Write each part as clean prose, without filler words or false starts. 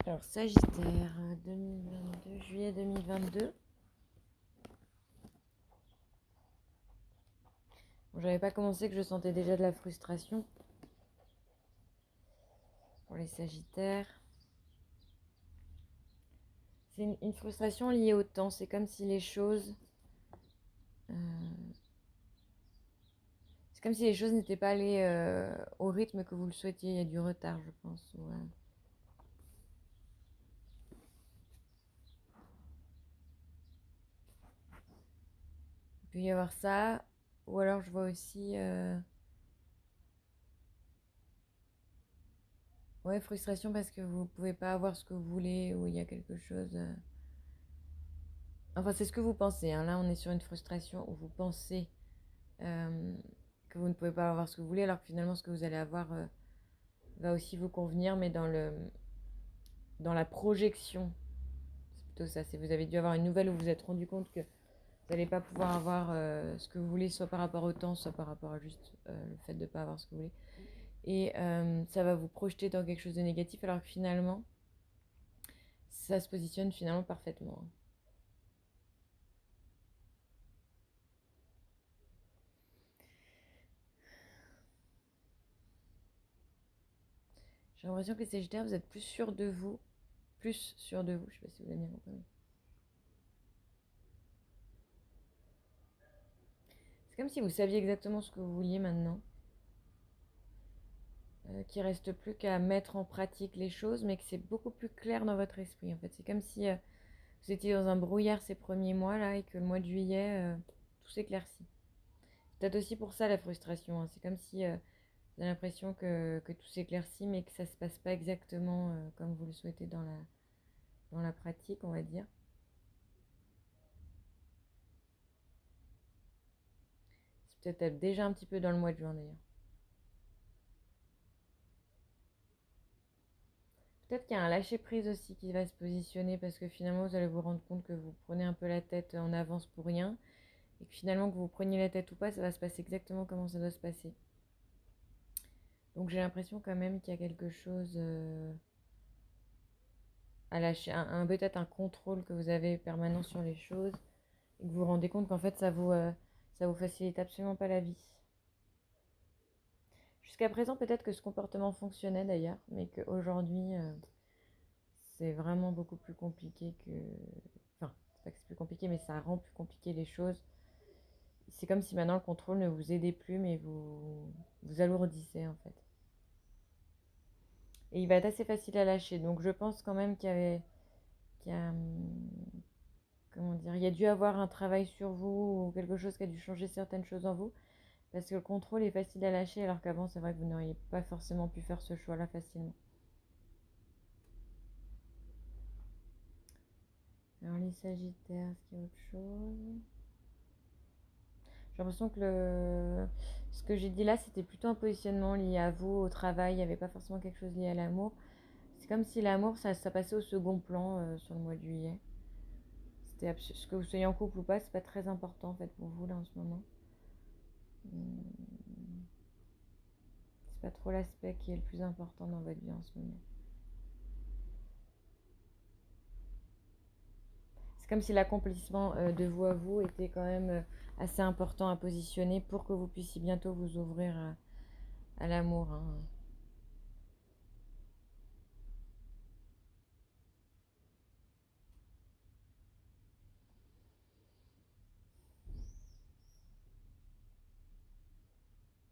Alors, Sagittaire, 2022, juillet 2022. Bon, j'avais pas commencé que je sentais déjà de la frustration pour les Sagittaires. C'est une frustration liée au temps. C'est comme si les choses... c'est comme si les choses n'étaient pas allées au rythme que vous le souhaitiez. Il y a du retard, je pense. Il peut y avoir ça. Ou alors je vois aussi... ouais, frustration parce que vous pouvez pas avoir ce que vous voulez. Ou il y a quelque chose... Enfin, c'est ce que vous pensez. Hein. Là, on est sur une frustration où vous pensez que vous ne pouvez pas avoir ce que vous voulez, alors que finalement, ce que vous allez avoir va aussi vous convenir, mais dans la projection. C'est plutôt ça. C'est vous avez dû avoir une nouvelle où vous vous êtes rendu compte que vous n'allez pas pouvoir avoir ce que vous voulez, soit par rapport au temps, soit par rapport à juste le fait de ne pas avoir ce que vous voulez. Et ça va vous projeter dans quelque chose de négatif, alors que finalement, ça se positionne finalement parfaitement. J'ai l'impression que les Sagittaires, vous êtes plus sûr de vous. Plus sûr de vous. Je ne sais pas si vous avez bien compris. C'est comme si vous saviez exactement ce que vous vouliez maintenant. Qu'il ne reste plus qu'à mettre en pratique les choses, mais que c'est beaucoup plus clair dans votre esprit. En fait, c'est comme si vous étiez dans un brouillard ces premiers mois là et que le mois de juillet, tout s'éclaircit. C'est peut-être aussi pour ça la frustration. Hein. C'est comme si vous avez l'impression que tout s'éclaircit, mais que ça ne se passe pas exactement comme vous le souhaitez dans la pratique, on va dire. C'est peut-être déjà un petit peu dans le mois de juin d'ailleurs. Peut-être qu'il y a un lâcher-prise aussi qui va se positionner parce que finalement vous allez vous rendre compte que vous prenez un peu la tête en avance pour rien et que finalement que vous preniez la tête ou pas, ça va se passer exactement comment ça doit se passer. Donc j'ai l'impression quand même qu'il y a quelque chose à lâcher, peut-être un contrôle que vous avez permanent sur les choses et que vous vous rendez compte qu'en fait ça vous facilite absolument pas la vie. Jusqu'à présent peut-être que ce comportement fonctionnait d'ailleurs, mais qu'aujourd'hui c'est vraiment beaucoup plus compliqué que... Enfin, c'est pas que c'est plus compliqué, mais ça rend plus compliqué les choses. C'est comme si maintenant le contrôle ne vous aidait plus, mais vous alourdissait en fait. Et il va être assez facile à lâcher. Donc je pense quand même qu'il y a, comment dire, il y a dû avoir un travail sur vous ou quelque chose qui a dû changer certaines choses en vous. Parce que le contrôle est facile à lâcher, alors qu'avant c'est vrai que vous n'auriez pas forcément pu faire ce choix-là facilement. Alors les Sagittaires, est-ce qu'il y a autre chose? J'ai l'impression que ce que j'ai dit là, c'était plutôt un positionnement lié à vous, au travail. Il n'y avait pas forcément quelque chose lié à l'amour. C'est comme si l'amour, ça passait au second plan sur le mois de juillet. Ce que vous soyez en couple ou pas, c'est pas très important en fait pour vous là en ce moment. C'est pas trop l'aspect qui est le plus important dans votre vie en ce moment. C'est comme si l'accomplissement de vous à vous était quand même assez important à positionner pour que vous puissiez bientôt vous ouvrir à l'amour. Hein.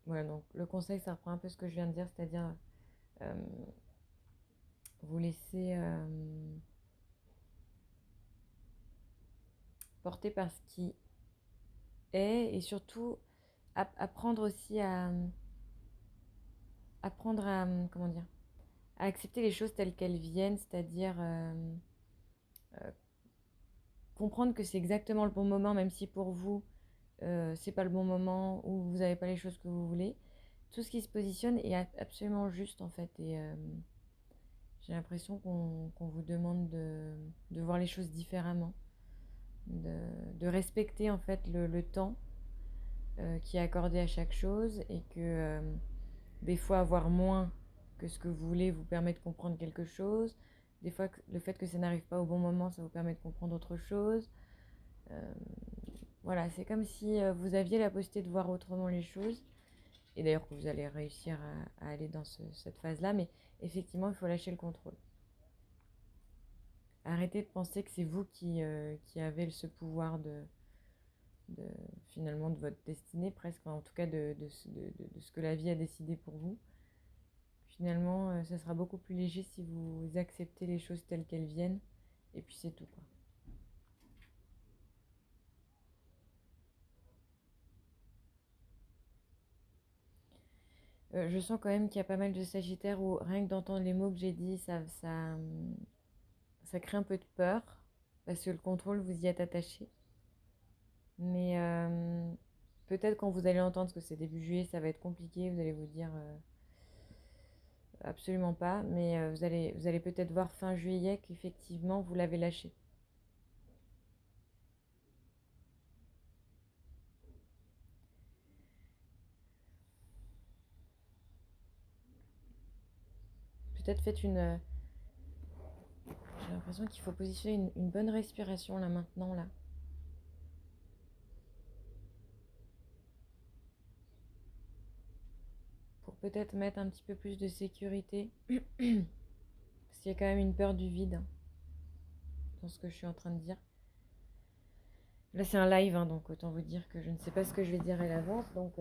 Voilà, donc le conseil, ça reprend un peu ce que je viens de dire, c'est-à-dire euh, vous laisser porter par ce qui est et surtout apprendre aussi apprendre à comment dire à accepter les choses telles qu'elles viennent, c'est-à-dire comprendre que c'est exactement le bon moment, même si pour vous c'est pas le bon moment ou vous n'avez pas les choses que vous voulez. Tout ce qui se positionne est absolument juste en fait et j'ai l'impression qu'on vous demande de voir les choses différemment, de respecter en fait le temps qui est accordé à chaque chose et que des fois avoir moins que ce que vous voulez vous permet de comprendre quelque chose, Des fois, le fait que ça n'arrive pas au bon moment, ça vous permet de comprendre autre chose. Euh, voilà, c'est comme si vous aviez la possibilité de voir autrement les choses. Et d'ailleurs que vous allez réussir à aller dans cette phase-là. Mais effectivement, il faut lâcher le contrôle. Arrêtez de penser que c'est vous qui avez ce pouvoir de, finalement de votre destinée presque, enfin, en tout cas de ce que la vie a décidé pour vous. Finalement, ça sera beaucoup plus léger si vous acceptez les choses telles qu'elles viennent. Et puis c'est tout, quoi. Je sens quand même qu'il y a pas mal de Sagittaires où rien que d'entendre les mots que j'ai dit, ça crée un peu de peur. Parce que le contrôle, vous y êtes attaché. Mais peut-être quand vous allez entendre que c'est début juillet, ça va être compliqué. Vous allez vous dire absolument pas. Mais vous allez peut-être voir fin juillet qu'effectivement, vous l'avez lâché. Peut-être faites une... J'ai l'impression qu'il faut positionner une bonne respiration là maintenant là. Pour peut-être mettre un petit peu plus de sécurité. Parce qu'il y a quand même une peur du vide dans ce que je suis en train de dire. Là c'est un live, hein, donc autant vous dire que je ne sais pas ce que je vais dire à l'avance. Donc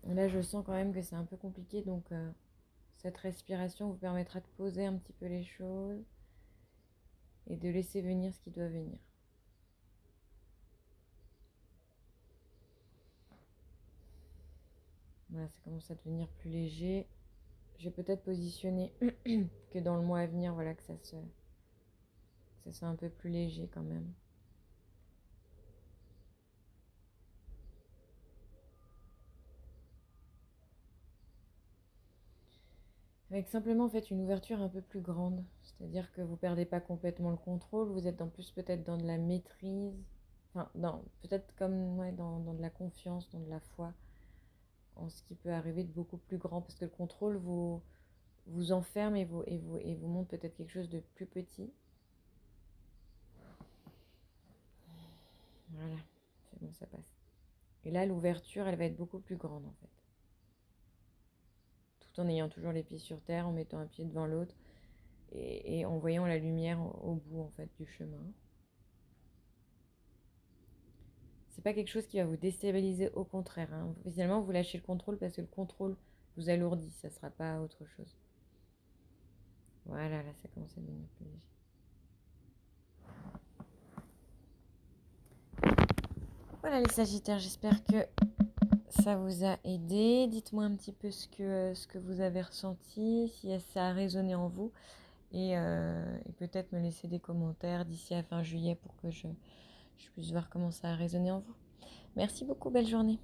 là je sens quand même que c'est un peu compliqué. Donc cette respiration vous permettra de poser un petit peu les choses et de laisser venir ce qui doit venir. Voilà, ça commence à devenir plus léger. Je vais peut-être positionner que dans le mois à venir, voilà, que ça soit un peu plus léger quand même. Avec simplement en fait une ouverture un peu plus grande. C'est-à-dire que vous perdez pas complètement le contrôle, vous êtes en plus peut-être dans de la maîtrise. Enfin, peut-être comme ouais, dans de la confiance, dans de la foi, en ce qui peut arriver de beaucoup plus grand. Parce que le contrôle vous enferme et vous montre peut-être quelque chose de plus petit. Voilà, c'est bon, ça passe. Et là, l'ouverture, elle va être beaucoup plus grande en fait. Tout en ayant toujours les pieds sur terre, en mettant un pied devant l'autre et en voyant la lumière au bout en fait du chemin. C'est pas quelque chose qui va vous déstabiliser, au contraire. Hein. Finalement, vous lâchez le contrôle parce que le contrôle vous alourdit, ça sera pas autre chose. Voilà, là, ça commence à devenir plus léger. Voilà les Sagittaires, j'espère que ça vous a aidé. Dites-moi un petit peu ce que vous avez ressenti, si ça a résonné en vous. Et peut-être me laisser des commentaires d'ici à fin juillet pour que je puisse voir comment ça a résonné en vous. Merci beaucoup, belle journée.